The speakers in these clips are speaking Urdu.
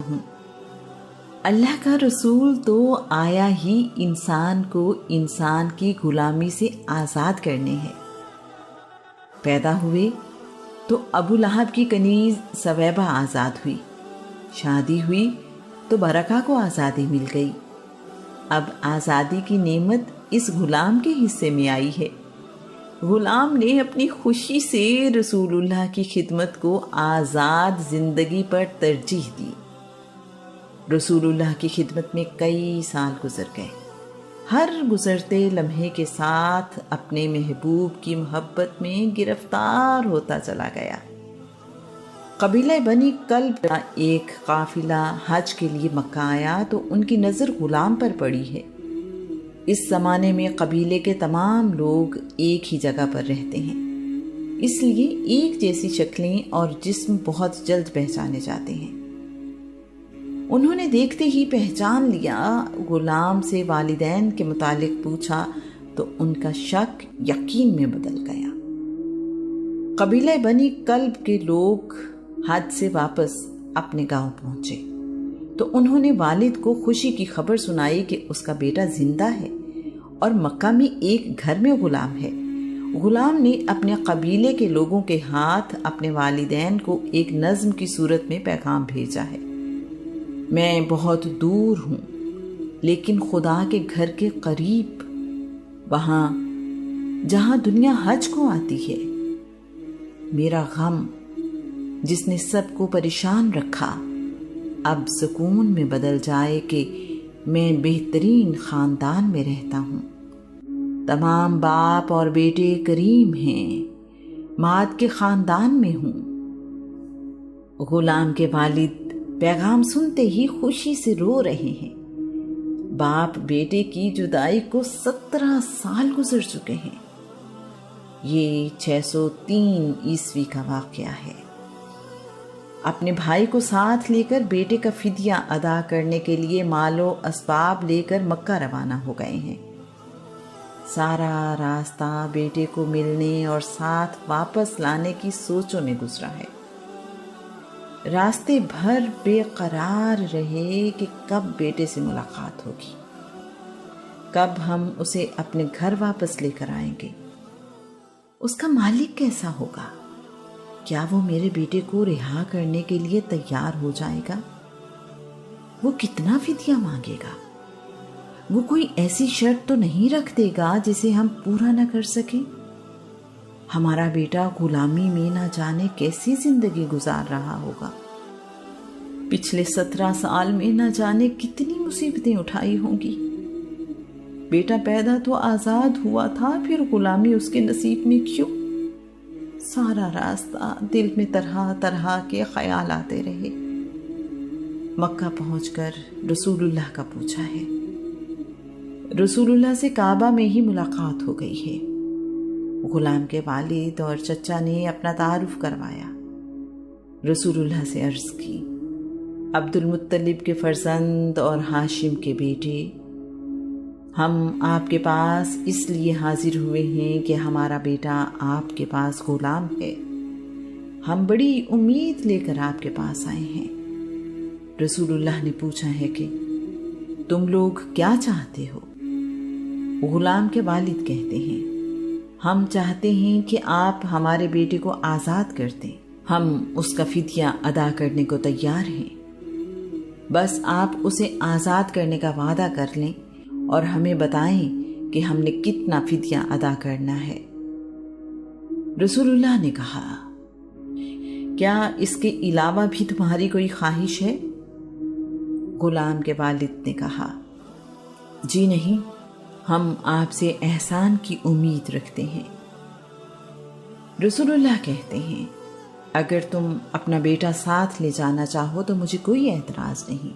ہوں۔ اللہ کا رسول تو آیا ہی انسان کو انسان کی غلامی سے آزاد کرنے ہے۔ پیدا ہوئے تو ابو لہب کی کنیز سویبہ آزاد ہوئی، شادی ہوئی تو برکہ کو آزادی مل گئی۔ اب آزادی کی نعمت اس غلام کے حصے میں آئی ہے۔ غلام نے اپنی خوشی سے رسول اللہ کی خدمت کو آزاد زندگی پر ترجیح دی۔ رسول اللہ کی خدمت میں کئی سال گزر گئے۔ ہر گزرتے لمحے کے ساتھ اپنے محبوب کی محبت میں گرفتار ہوتا چلا گیا۔ قبیلہ بنی کلب کا ایک قافلہ حج کے لیے مکہ آیا تو ان کی نظر غلام پر پڑی ہے۔ اس زمانے میں قبیلے کے تمام لوگ ایک ہی جگہ پر رہتے ہیں، اس لیے ایک جیسی شکلیں اور جسم بہت جلد پہچانے جاتے ہیں۔ انہوں نے دیکھتے ہی پہچان لیا۔ غلام سے والدین کے متعلق پوچھا تو ان کا شک یقین میں بدل گیا۔ قبیلہ بنی کلب کے لوگ حج سے واپس اپنے گاؤں پہنچے تو انہوں نے والد کو خوشی کی خبر سنائی کہ اس کا بیٹا زندہ ہے اور مکہ میں ایک گھر میں غلام ہے۔ غلام نے اپنے قبیلے کے لوگوں کے ہاتھ اپنے والدین کو ایک نظم کی صورت میں پیغام بھیجا ہے: میں بہت دور ہوں لیکن خدا کے گھر کے قریب، وہاں جہاں دنیا حج کو آتی ہے۔ میرا غم جس نے سب کو پریشان رکھا اب سکون میں بدل جائے کہ میں بہترین خاندان میں رہتا ہوں۔ تمام باپ اور بیٹے کریم ہیں، ماد کے خاندان میں ہوں۔ غلام کے والد پیغام سنتے ہی خوشی سے رو رہے ہیں۔ باپ بیٹے کی جدائی کو 17 سال گزر چکے ہیں۔ یہ 603 عیسوی کا واقعہ ہے۔ اپنے بھائی کو ساتھ لے کر بیٹے کا فدیہ ادا کرنے کے لیے مال و اسباب لے کر مکہ روانہ ہو گئے ہیں۔ سارا راستہ بیٹے کو ملنے اور ساتھ واپس لانے کی سوچوں میں گزرا ہے۔ راستے بھر بے قرار رہے کہ کب بیٹے سے ملاقات ہوگی، کب ہم اسے اپنے گھر واپس لے کر آئیں گے۔ اس کا مالک کیسا ہوگا؟ کیا وہ میرے بیٹے کو رہا کرنے کے لیے تیار ہو جائے گا؟ وہ کتنا فدیہ مانگے گا؟ وہ کوئی ایسی شرط تو نہیں رکھ دے گا جسے ہم پورا نہ کر سکیں؟ ہمارا بیٹا غلامی میں نہ جانے کیسی زندگی گزار رہا ہوگا۔ پچھلے 17 سال میں نہ جانے کتنی مصیبتیں اٹھائی ہوں گی۔ بیٹا پیدا تو آزاد ہوا تھا، پھر غلامی اس کے نصیب میں کیوں؟ سارا راستہ دل میں طرح طرح کے خیال آتے رہے۔ مکہ پہنچ کر رسول اللہ کا پوچھا ہے۔ رسول اللہ سے کعبہ میں ہی ملاقات ہو گئی ہے۔ غلام کے والد اور چچا نے اپنا تعارف کروایا۔ رسول اللہ سے عرض کی: عبد المطلب کے فرزند اور ہاشم کے بیٹے، ہم آپ کے پاس اس لیے حاضر ہوئے ہیں کہ ہمارا بیٹا آپ کے پاس غلام ہے۔ ہم بڑی امید لے کر آپ کے پاس آئے ہیں۔ رسول اللہ نے پوچھا ہے کہ تم لوگ کیا چاہتے ہو؟ غلام کے والد کہتے ہیں: ہم چاہتے ہیں کہ آپ ہمارے بیٹے کو آزاد کر دیں، ہم اس کا فدیہ ادا کرنے کو تیار ہیں۔ بس آپ اسے آزاد کرنے کا وعدہ کر لیں اور ہمیں بتائیں کہ ہم نے کتنا فدیہ ادا کرنا ہے۔ رسول اللہ نے کہا: کیا اس کے علاوہ بھی تمہاری کوئی خواہش ہے؟ غلام کے والد نے کہا: جی نہیں، ہم آپ سے احسان کی امید رکھتے ہیں۔ رسول اللہ کہتے ہیں: اگر تم اپنا بیٹا ساتھ لے جانا چاہو تو مجھے کوئی اعتراض نہیں،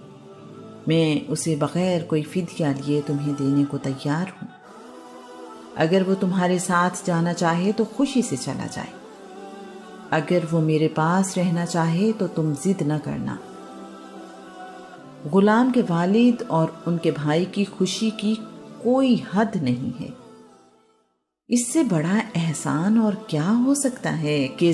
میں اسے بغیر کوئی فدیہ لیے تمہیں دینے کو تیار ہوں۔ اگر وہ تمہارے ساتھ جانا چاہے تو خوشی سے چلا جائے، اگر وہ میرے پاس رہنا چاہے تو تم ضد نہ کرنا۔ غلام کے والد اور ان کے بھائی کی خوشی کی کوئی حد نہیں ہے۔ اس سے بڑا احسان اور کیا ہو سکتا ہے کہ